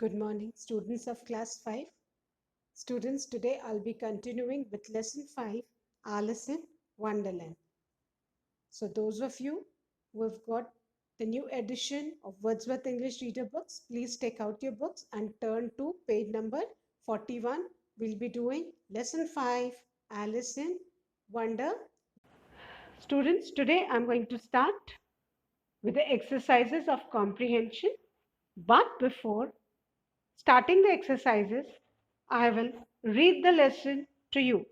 Good morning, students of class 5. Students, today I'll be continuing with lesson 5, Alice in Wonderland. So, those of you who have got the new edition of Wordsworth English Reader books, please take out your books and turn to page number 41. We'll be doing lesson 5, Alice in Wonderland. Students, today I'm going to start with the exercises of comprehension. But before starting the exercises, I will read the lesson to you.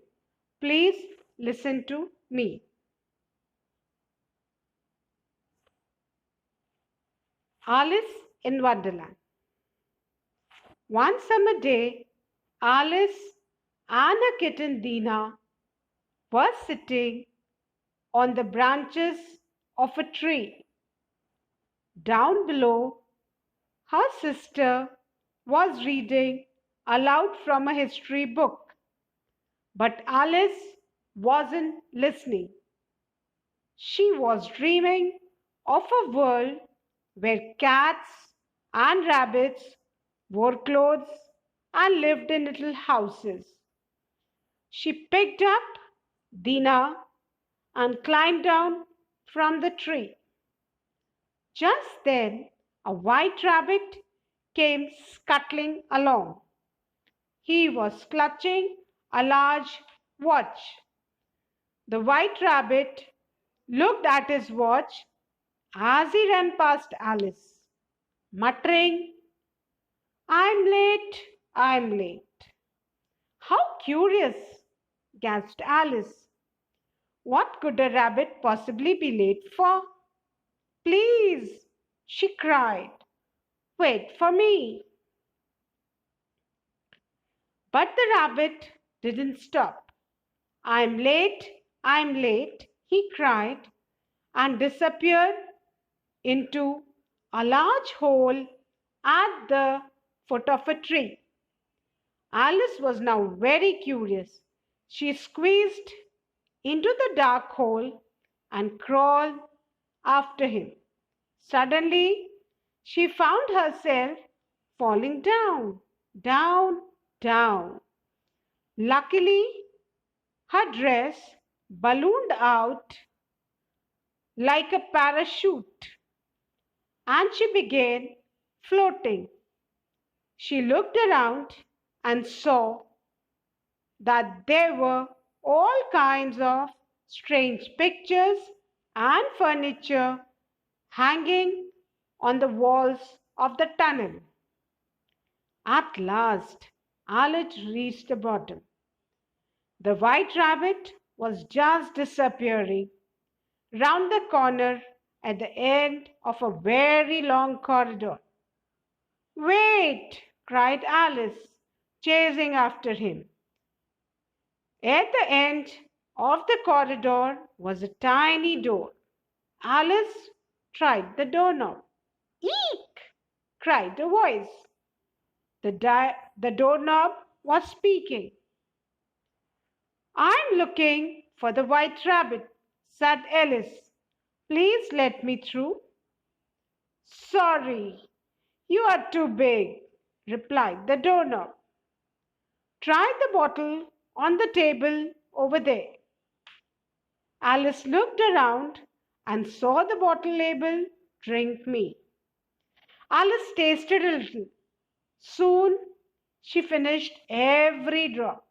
Please listen to me. Alice in Wonderland. One summer day, Alice and her kitten Dina were sitting on the branches of a tree. Down below, her sister was reading aloud from a history book. But Alice wasn't listening. She was dreaming of a world where cats and rabbits wore clothes and lived in little houses. She picked up Dina and climbed down from the tree. Just then, a white rabbit came scuttling along. He was clutching a large watch. The white rabbit looked at his watch as he ran past Alice, muttering, "I'm late, I'm late." "How curious!" gasped Alice. "What could a rabbit possibly be late for?" "Please," she cried, "wait for me." But the rabbit didn't stop. I'm late," he cried, and disappeared into a large hole at the foot of a tree. Alice was now very curious. She squeezed into the dark hole and crawled after him. Suddenly, she found herself falling down, down, down. Luckily, her dress ballooned out like a parachute and she began floating. She looked around and saw that there were all kinds of strange pictures and furniture hanging on the walls of the tunnel. At last, Alice reached the bottom. The white rabbit was just disappearing round the corner at the end of a very long corridor. "Wait!" cried Alice, chasing after him. At the end of the corridor was a tiny door. Alice tried the doorknob. "Eek!" cried a voice. The doorknob was speaking. "I'm looking for the white rabbit," said Alice. "Please let me through." "Sorry, you are too big," replied the doorknob. "Try the bottle on the table over there." Alice looked around and saw the bottle labeled "Drink Me." Alice tasted a little. Soon she finished every drop.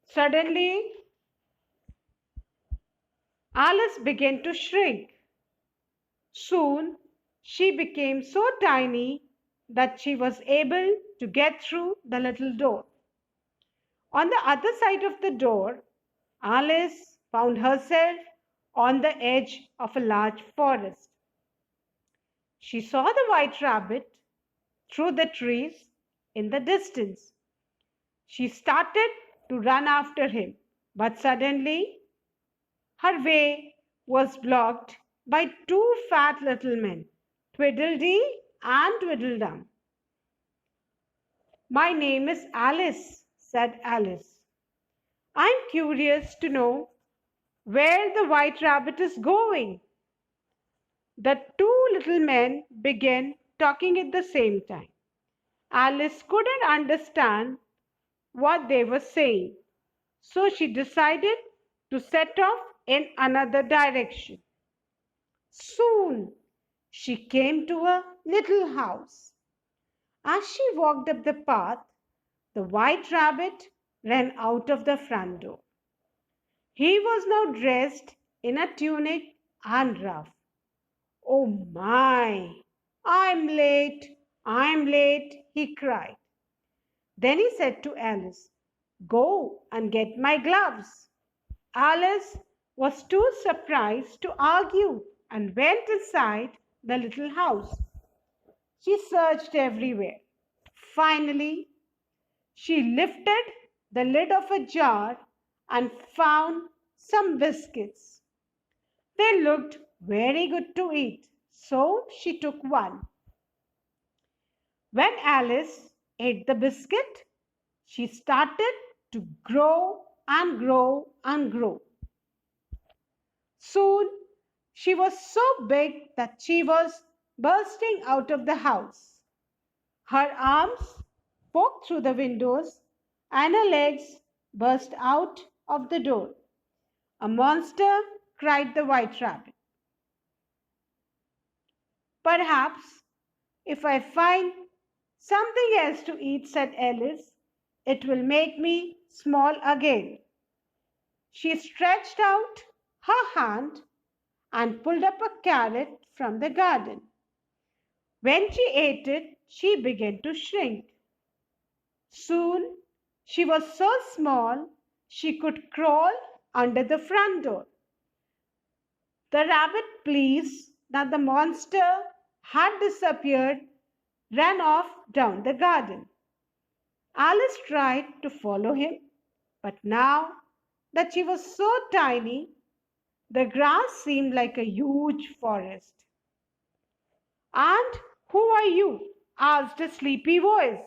Suddenly, Alice began to shrink. Soon she became so tiny that she was able to get through the little door. On the other side of the door, Alice found herself on the edge of a large forest. She saw the white rabbit through the trees in the distance. She started to run after him, but suddenly her way was blocked by two fat little men, Tweedledee and Tweedledum. "My name is Alice," said Alice. "I'm curious to know where the white rabbit is going." The two little men began talking at the same time. Alice couldn't understand what they were saying, so she decided to set off in another direction. Soon she came to a little house. As she walked up the path, the white rabbit ran out of the front door. He was now dressed in a tunic and ruff. Oh my! I'm late, he cried. Then he said to Alice, Go and get my gloves. Alice was too surprised to argue and went inside the little house. She searched everywhere. Finally, she lifted the lid of a jar and found some biscuits. They looked very good to eat, so she took one. When Alice ate the biscuit, she started to grow and grow and grow. Soon she was so big that she was bursting out of the house. Her arms poked through the windows and her legs burst out of the door. A monster, cried the white rabbit. Perhaps if I find something else to eat, said Alice, it will make me small again. She stretched out her hand and pulled up a carrot from the garden. When she ate it, she began to shrink. Soon she was so small she could crawl under the front door. The rabbit, pleased that the monster had disappeared, ran off down the garden. Alice tried to follow him, but now that she was so tiny, the grass seemed like a huge forest. And who are you? Asked a sleepy voice.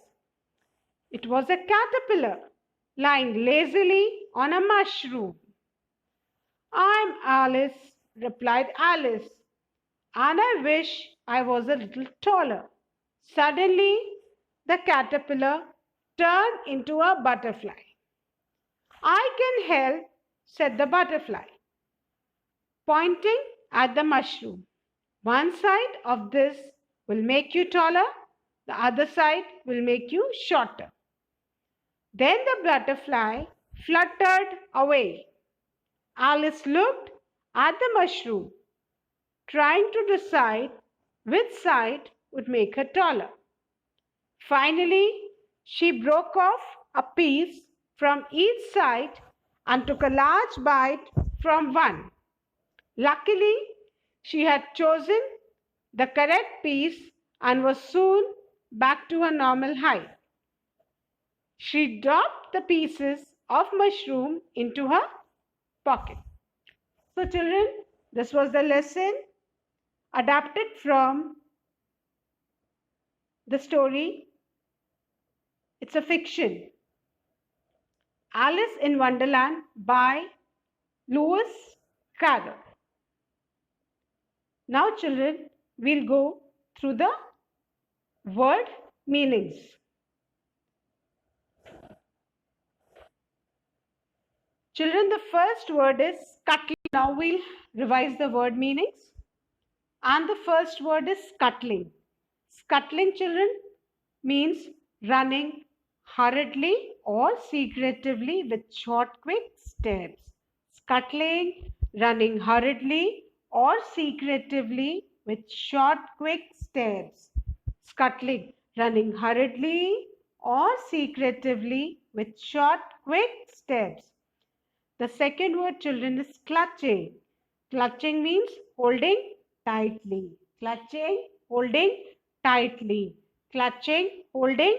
It was a caterpillar lying lazily on a mushroom. I'm Alice, replied Alice, and I wish I was a little taller. Suddenly, the caterpillar turned into a butterfly. I can help, said the butterfly, pointing at the mushroom. One side of this will make you taller, the other side will make you shorter. Then the butterfly fluttered away. Alice looked at the mushroom, trying to decide which side would make her taller. Finally, she broke off a piece from each side and took a large bite from one. Luckily, she had chosen the correct piece and was soon back to her normal height. She dropped the pieces of mushroom into her pocket. So children, this was the lesson adapted from the story. It's a fiction. Alice in Wonderland by Lewis Carroll. Now children, we'll go through the word meanings. Children, the first word is scuttling. Now we'll revise the word meanings. And the first word is scuttling. Scuttling, children, means running hurriedly or secretively with short, quick steps. Scuttling, running hurriedly or secretively with short, quick steps. Scuttling, running hurriedly or secretively with short, quick steps. The second word, children, is clutching. Clutching means holding tightly. Clutching, holding tightly. Clutching, holding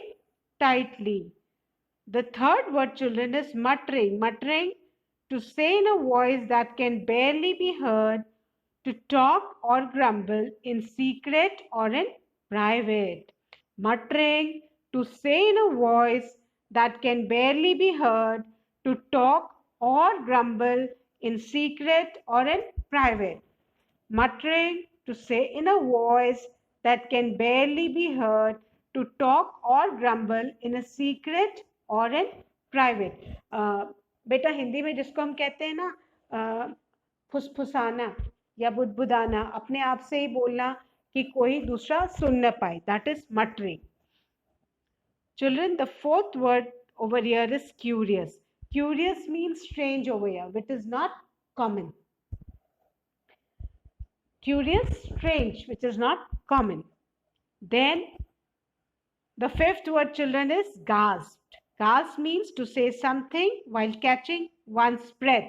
tightly. The third word, children, is muttering. Muttering, to say in a voice that can barely be heard, to talk or grumble in secret or in private. Muttering, to say in a voice that can barely be heard, to talk or grumble in secret or in private. Muttering, to say in a voice that can barely be heard, to talk or grumble in a secret or in private. बेटा हिंदी में जिसको हम कहते हैं ना फुसफुसाना या बुदबुदाना, अपने आप से ही बोलना कि कोई दूसरा सुन न पाए, that is muttering. Children, the fourth word over here is curious. Curious means strange over here, which is not common. Curious, strange, which is not common. Then the fifth word, children, is gasped. Gasp means to say something while catching one's breath.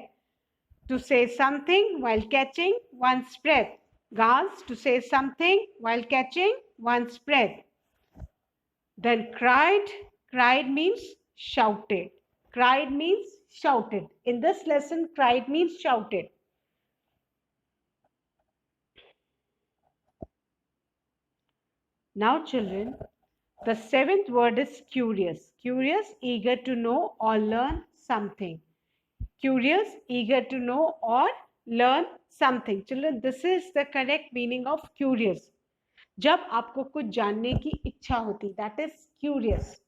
To say something while catching one's breath. Gasp, to say something while catching one's breath. Then cried. Cried means shouted. Cried means shouted. In this lesson, cried means shouted. Now, children, the seventh word is curious. Curious, eager to know or learn something. Curious, eager to know or learn something. Children, this is the correct meaning of curious. जब आपको कुछ जानने की इच्छा होती, that is curious.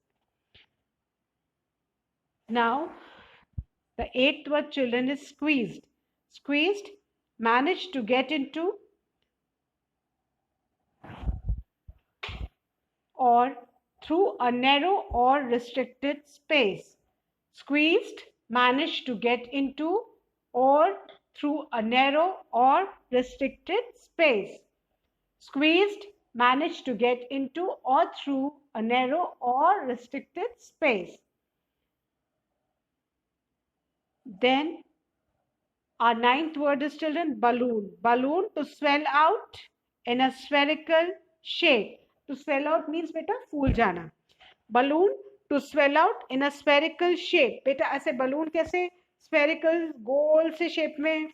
Now, the eighth word, children, is squeezed. Squeezed, managed to get into or through a narrow or restricted space. Squeezed, managed to get into or through a narrow or restricted space. Squeezed, managed to get into or through a narrow or restricted space. Then our ninth word is, children, balloon. Balloon, to swell out in a spherical shape. To swell out means beta फूल जाना. Balloon, to swell out in a spherical shape. बेटा ऐसे balloon कैसे spherical गोल से shape में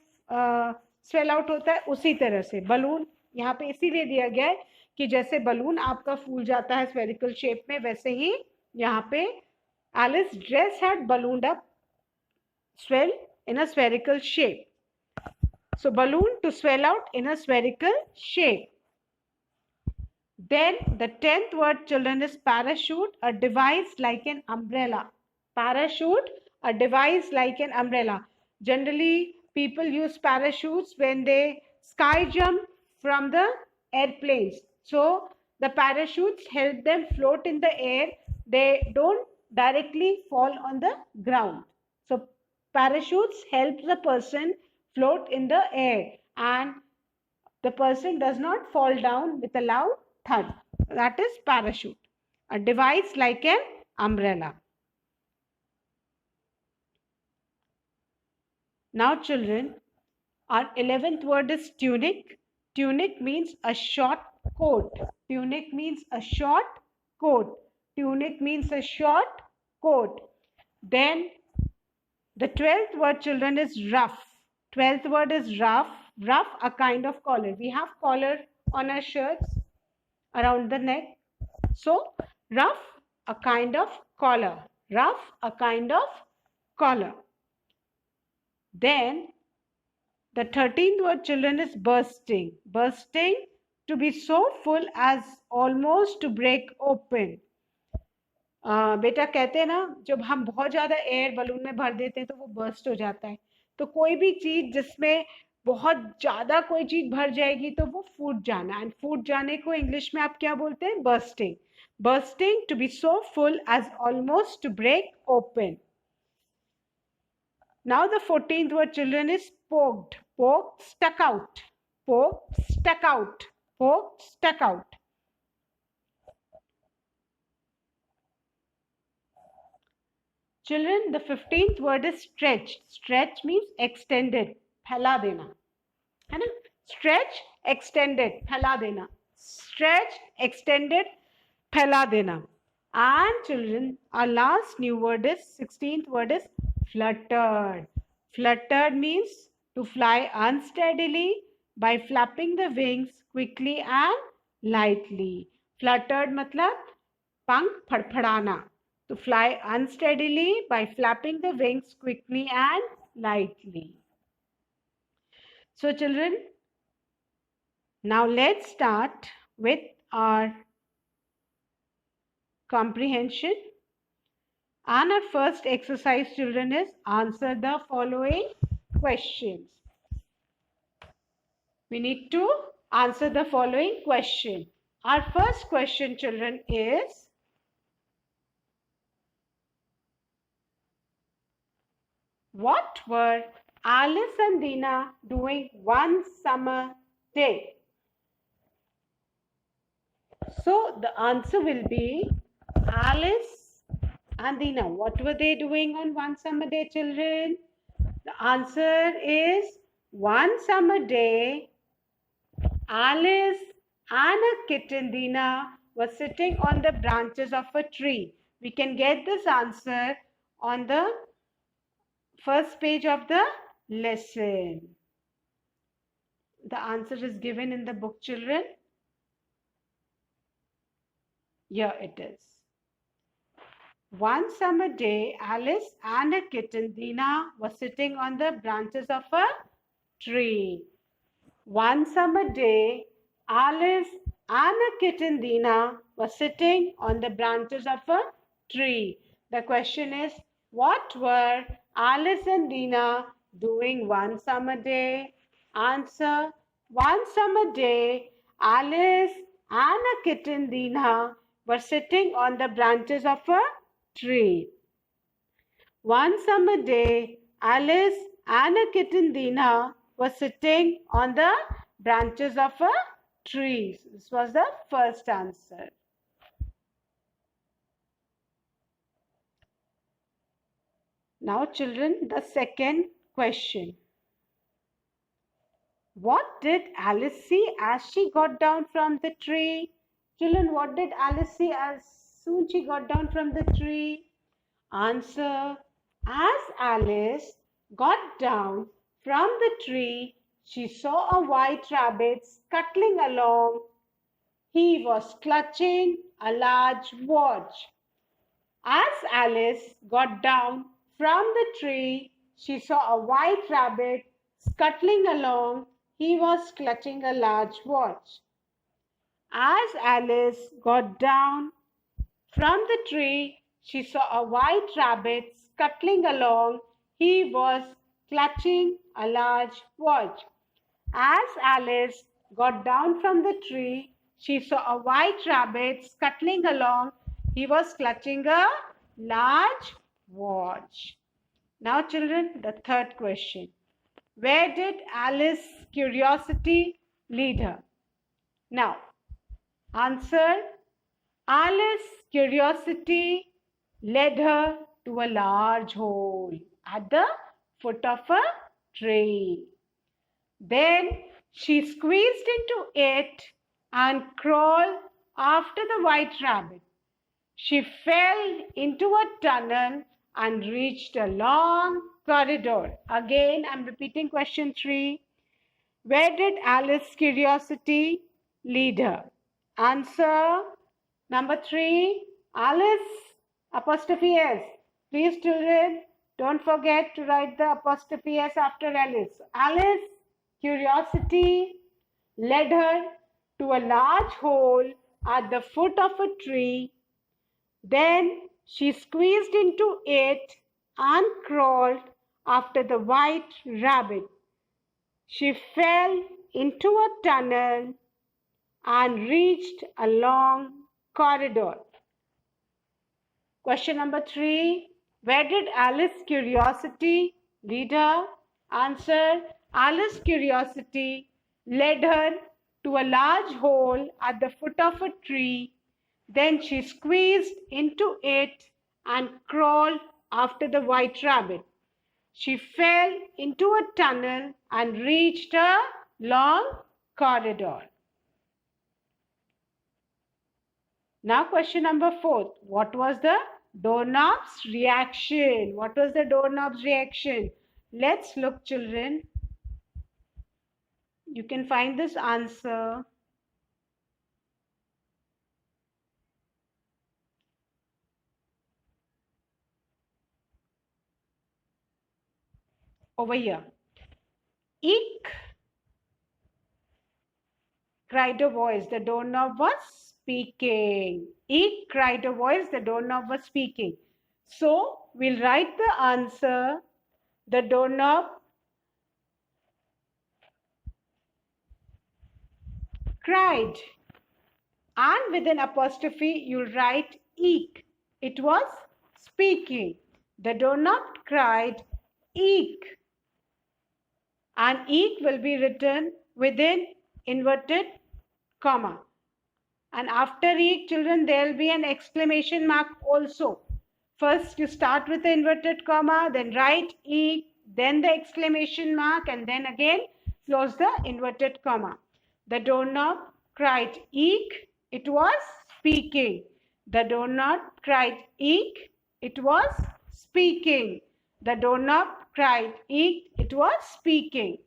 swell out होता है, उसी तरह से balloon यहाँ पे इसीलिए दिया गया है कि जैसे balloon आपका फूल जाता है spherical shape में, वैसे ही यहाँ पे Alice dress had ballooned up, swell in a spherical shape. So balloon, to swell out in a spherical shape. Then the 10th word, children, is parachute, a device like an umbrella. Parachute, a device like an umbrella. Generally, people use parachutes when they sky jump from the airplanes. So the parachutes help them float in the air. They don't directly fall on the ground. So parachutes help the person float in the air and the person does not fall down with a loud thud. That is parachute, a device like an umbrella. Now, children, our 11th word is tunic. Tunic means a short coat. Tunic means a short coat. Tunic means a short coat. Then the 12th word, children, is rough. 12th word is rough. Rough, a kind of collar. We have collar on our shirts around the neck. So, rough, a kind of collar. Rough, a kind of collar. Then, the 13th word, children, is bursting. Bursting, to be so full as almost to break open. बेटा कहते हैं ना, जब हम बहुत ज़्यादा air balloon में भर देते हैं तो वो बर्स्ट हो जाता है. तो कोई भी चीज़ जिसमें बहुत ज़्यादा कोई चीज़ भर जाएगी तो वो फूट जाना. एंड फूट जाने को इंग्लिश में आप क्या बोलते हैं? Bursting. Bursting, to be so full as almost to break open. Now the 14th word, children, is poked. Poked, stuck out. Poked, stuck out. Poked, stuck out. Children, the 15th word is stretched. Stretch means extended. फैला देना, है ना? Stretch, extended, फैला देना. Stretch, extended, फैला देना. And children, our last new word is 16th word is fluttered. Fluttered means to fly unsteadily by flapping the wings quickly and lightly. Fluttered मतलब पंख फड़फड़ाना. To fly unsteadily by flapping the wings quickly and lightly. So children, now let's start with our comprehension. And our first exercise, children, is answer the following questions. We need to answer the following question. Our first question, children, is what were Alice and Dina doing one summer day? So the answer will be Alice and Dina. What were they doing on one summer day, children? The answer is one summer day, Alice and her kitten Dina were sitting on the branches of a tree. We can get this answer on the first page of the lesson. The answer is given in the book, children. Here it is. One summer day, Alice and her kitten Dina were sitting on the branches of a tree. One summer day, Alice and her kitten Dina were sitting on the branches of a tree. The question is, what were Alice and Dina doing one summer day? Answer, one summer day, Alice and her kitten Dina were sitting on the branches of a tree. One summer day, Alice and her kitten Dina were sitting on the branches of a tree. This was the first answer. Now, children, the second question. What did Alice see as she got down from the tree? Children, what did Alice see as soon she got down from the tree? Answer, as Alice got down from the tree, she saw a white rabbit scuttling along. He was clutching a large watch. As Alice got down from the tree, she saw a white rabbit scuttling along. He was clutching a large watch. As Alice got down from the tree, she saw a white rabbit scuttling along. He was clutching a large watch. As Alice got down from the tree, she saw a white rabbit scuttling along. He was clutching a large watch. Now, children, the third question. Where did Alice's curiosity lead her? Now, answer, Alice's curiosity led her to a large hole at the foot of a tree. Then she squeezed into it and crawled after the white rabbit. She fell into a tunnel and reached a long corridor. Again, I'm repeating question 3. Where did Alice's curiosity lead her? Answer number 3, Alice apostrophe S. Please, children, don't forget to write the apostrophe S after Alice. Alice curiosity led her to a large hole at the foot of a tree. Then she squeezed into it and crawled after the white rabbit. She fell into a tunnel and reached a long corridor. Question number 3. Where did Alice's curiosity lead her? Answer, Alice's curiosity led her to a large hole at the foot of a tree. Then she squeezed into it and crawled after the white rabbit. She fell into a tunnel and reached a long corridor. Now, question number 4. What was the doorknob's reaction? What was the doorknob's reaction? Let's look, children. You can find this answer over here. Eek! Cried a voice. The doorknob was speaking. Eek, cried a voice. The doorknob was speaking. So we'll write the answer. The doorknob cried. And with an apostrophe, you'll write eek. It was speaking. The doorknob cried eek. And eek will be written within inverted comma. And after eek, children, there will be an exclamation mark also. First, you start with the inverted comma, then write eek, then the exclamation mark, and then again close the inverted comma. The doorknob cried eek. It was speaking. The doorknob cried eek. It was speaking. The doorknob cried eek. It was speaking.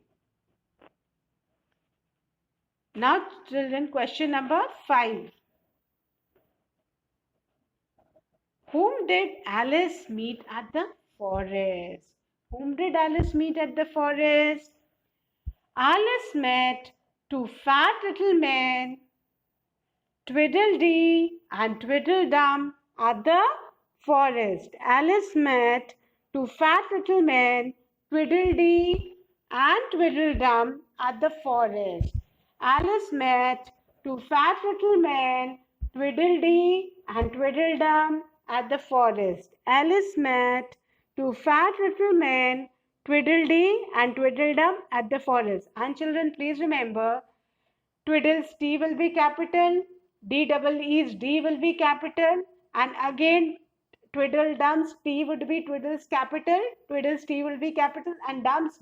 Now, children, question number 5. Whom did Alice meet at the forest? Whom did Alice meet at the forest? Alice met two fat little men, Tweedledee and Tweedledum, at the forest. Alice met two fat little men, Tweedledee and Tweedledum, at the forest. Alice met two fat little men, Tweedledee and Tweedledum, at the forest. Alice met two fat little men, Tweedledee and Tweedledum, at the forest. And children, please remember, Twiddle's T will be capital, E's D will be capital, and again Tweedledum's T would be Twiddle's capital, Twiddle's T will be capital, and Dum's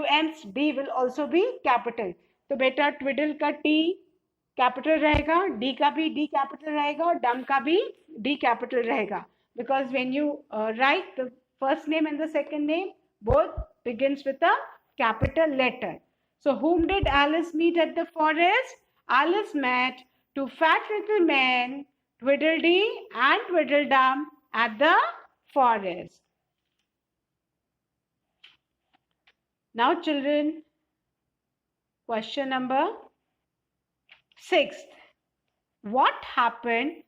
Um's D will also be capital. तो बेटा Twiddle का T capital रहेगा, D का भी D capital रहेगा और Dum का भी D कैपिटल रहेगा. Because when you write the first name and the second name, both begins with a capital letter. So whom did Alice meet at the forest? Alice met two fat little men, Tweedledee and Tweedledum, at the forest. Now children, question number 6. What happened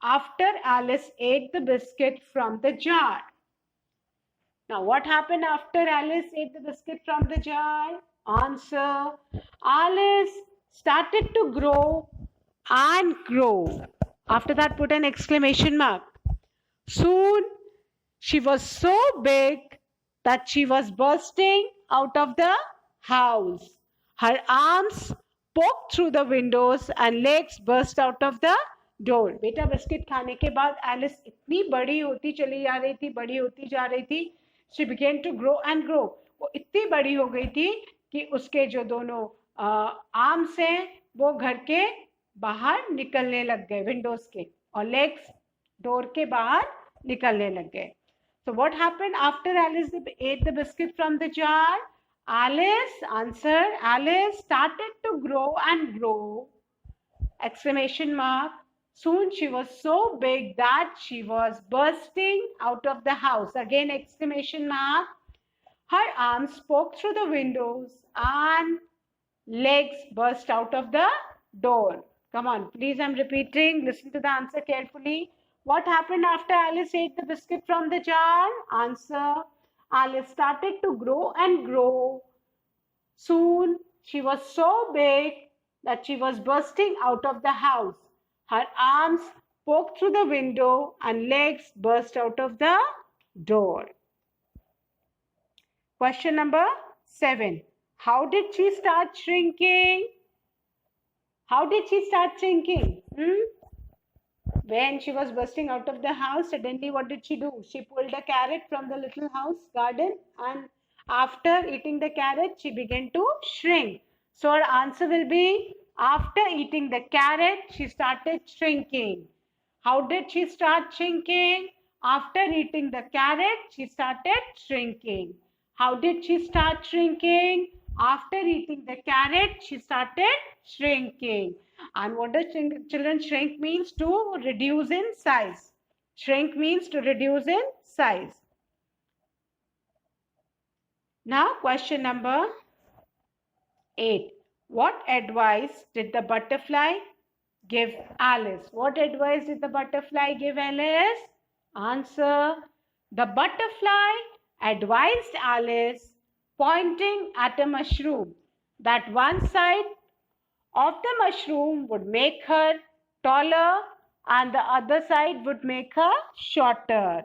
after Alice ate the biscuit from the jar? Now what happened after Alice ate the biscuit from the jar? Answer: Alice started to grow and grow. After that, put an exclamation mark. Soon she was so big that she was bursting out of the house. Her arms poked through the windows and legs burst out of the door. बेटा biscuit खाने के बाद Alice इतनी बड़ी होती चली जा रही थी, बड़ी होती जा रही थी. She began to grow and grow. वो इतनी बड़ी हो गई थी कि उसके जो दोनों आर्म्स हैं वो घर के बाहर निकलने लग गए, विंडोज के, और लेग्स डोर के बाहर निकलने लग गए. So what happened after Alice ate the biscuit from the jar? Alice answered, Alice started to grow and grow. Exclamation mark. Soon she was so big that she was bursting out of the house. Again exclamation mark. Her arms poked through the windows and legs burst out of the door. Come on, please, I'm repeating. Listen to the answer carefully. What happened after Alice ate the biscuit from the jar? Answer: Alice started to grow and grow. Soon she was so big that she was bursting out of the house. Her arms poked through the window and legs burst out of the door. Question number 7. How did she start shrinking? How did she start shrinking? When she was bursting out of the house, suddenly what did she do? She pulled a carrot from the little house garden, and after eating the carrot, she began to shrink. So her answer will be, after eating the carrot, she started shrinking. How did she start shrinking? After eating the carrot, she started shrinking. How did she start shrinking? After eating the carrot, she started shrinking. And what does children shrink means? To reduce in size. Shrink means to reduce in size. Now question number 8. What advice did the butterfly give Alice? What advice did the butterfly give Alice? Answer. The butterfly advised Alice, pointing at a mushroom, that one side of the mushroom would make her taller and the other side would make her shorter.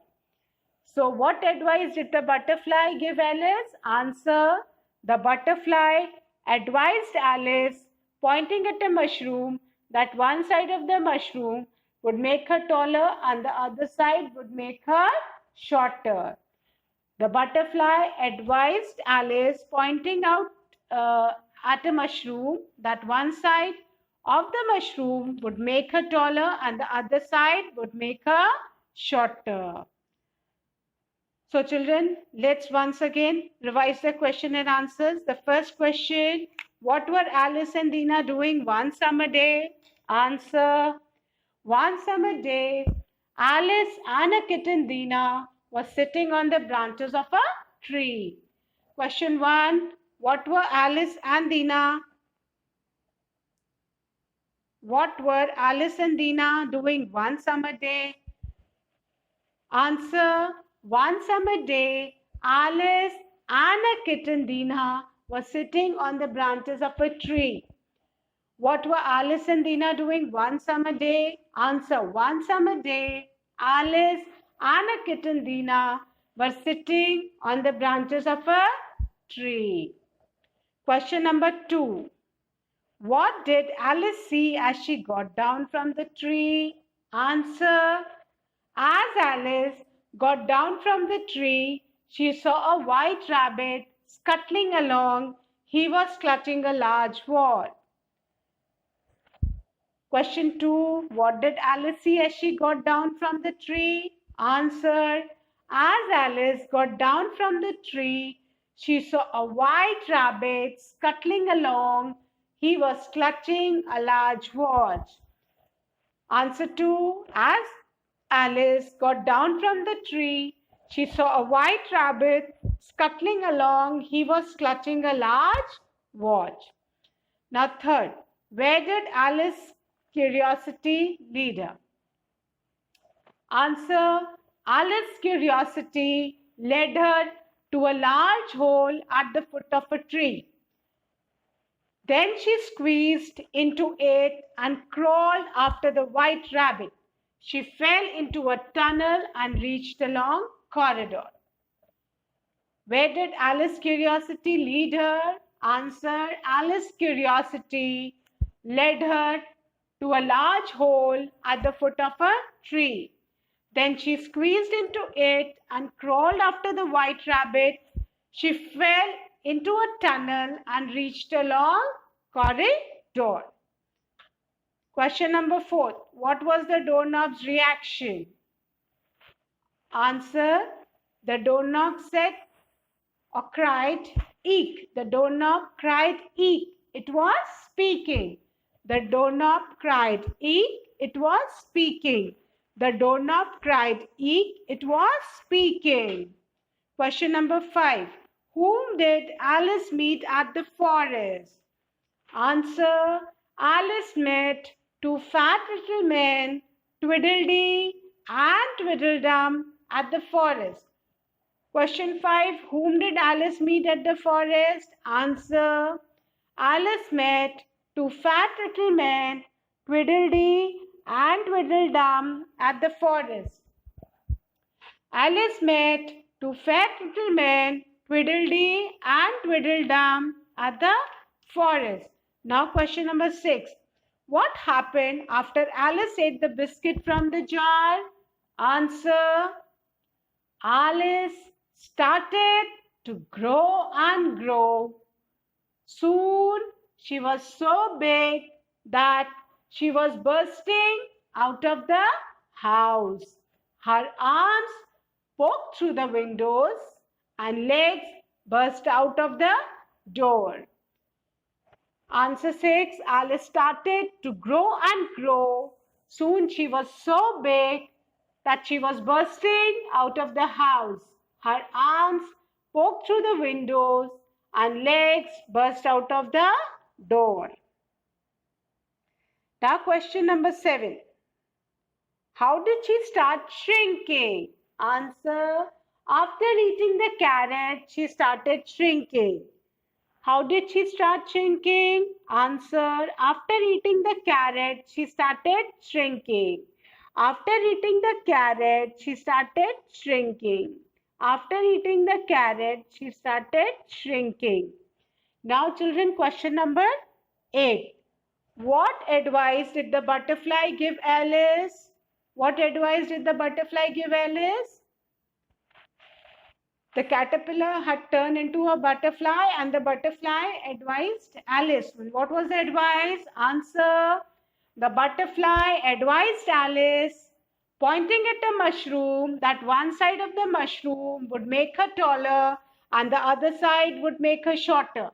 So, what advice did the butterfly give Alice? Answer. The butterfly advised Alice, pointing at a mushroom, that one side of the mushroom would make her taller and the other side would make her shorter. The butterfly advised Alice, pointing out at a mushroom, that one side of the mushroom would make her taller and the other side would make her shorter. So children, let's once again revise the question and answers. The first question, what were Alice and Dina doing one summer day? Answer, one summer day, Alice and a kitten Dina was sitting on the branches of a tree. Question 1, what were Alice and Dina? What were Alice and Dina doing one summer day? Answer, one summer day, Alice and a kitten Dina were sitting on the branches of a tree. What were Alice and Dina doing one summer day? Answer, one summer day, Alice and a kitten Dina were sitting on the branches of a tree. Question number 2. What did Alice see as she got down from the tree? Answer, as Alice got down from the tree, she saw a white rabbit scuttling along. He was clutching a large wall. Question 2. What did Alice see as she got down from the tree? Answer. As Alice got down from the tree, she saw a white rabbit scuttling along. He was clutching a large watch. Answer 2. As Alice got down from the tree, she saw a white rabbit scuttling along. He was clutching a large watch. Now third, where did Alice's curiosity lead her? Answer, Alice's curiosity led her to a large hole at the foot of a tree. Then she squeezed into it and crawled after the white rabbit. She fell into a tunnel and reached a long corridor. Where did Alice's curiosity lead her? Answer, Alice's curiosity led her to a large hole at the foot of a tree. Then she squeezed into it and crawled after the white rabbit. She fell into a tunnel and reached a long corridor. Question number 4. What was the doorknob's reaction? Answer, the doorknob said or cried, eek. The doorknob cried, eek. It was speaking. The doorknob cried, eek. It was speaking. The doorknob cried, eek. It was speaking. Question number 5. Whom did Alice meet at the forest? Answer, Alice met two fat little men, Tweedledee and Tweedledum, at the forest. Question 5. Whom did Alice meet at the forest? Answer, Alice met two fat little men, Tweedledee and Tweedledum, at the forest. Alice met two fat little men, Tweedledee and Tweedledum, at the forest. Now question number 6. What happened after Alice ate the biscuit from the jar? Answer, Alice started to grow and grow. Soon she was so big that she was bursting out of the house. Her arms poked through the windows and legs burst out of the door. Answer 6. Alice started to grow and grow. Soon she was so big that she was bursting out of the house. Her arms poked through the windows and legs burst out of the door. Now question number 7. How did she start shrinking? Answer. After eating the carrot, she started shrinking. How did she start shrinking? Answer. After eating the carrot, she started shrinking. After eating the carrot, she started shrinking. After eating the carrot, she started shrinking. Now, children, question number 8. What advice did the butterfly give Alice? What advice did the butterfly give Alice? The caterpillar had turned into a butterfly and the butterfly advised Alice. What was the advice? Answer. The butterfly advised Alice, pointing at a mushroom, that one side of the mushroom would make her taller and the other side would make her shorter.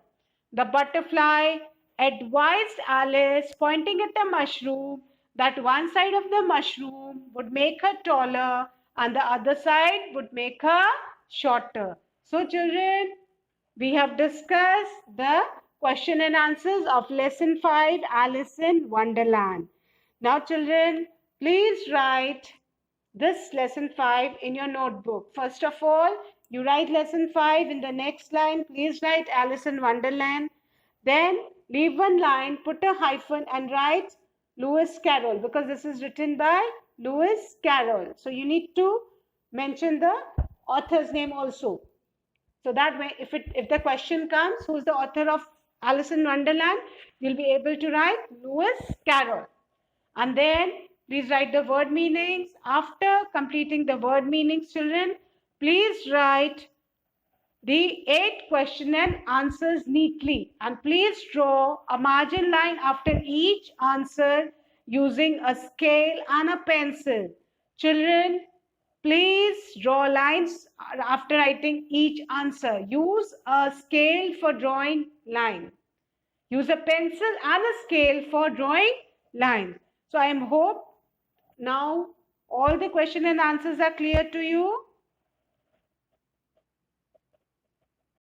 The butterfly advised Alice, pointing at the mushroom, that one side of the mushroom would make her taller and the other side would make her shorter. So, children, we have discussed the question and answers of lesson 5, Alice in Wonderland. Now, children, please write this lesson 5 in your notebook. First of all, you write lesson 5 in the next line. Please write Alice in Wonderland. Then leave one line, put a hyphen and write Lewis Carroll because this is written by Lewis Carroll. So you need to mention the author's name also. So that way, if the question comes, who's the author of Alice in Wonderland, you'll be able to write Lewis Carroll. And then please write the word meanings. After completing the word meanings, children, please write the 8 question and answers neatly. And please draw a margin line after each answer using a scale and a pencil. Children, please draw lines after writing each answer. Use a scale for drawing line. Use a pencil and a scale for drawing lines. So I hope now all the question and answers are clear to you.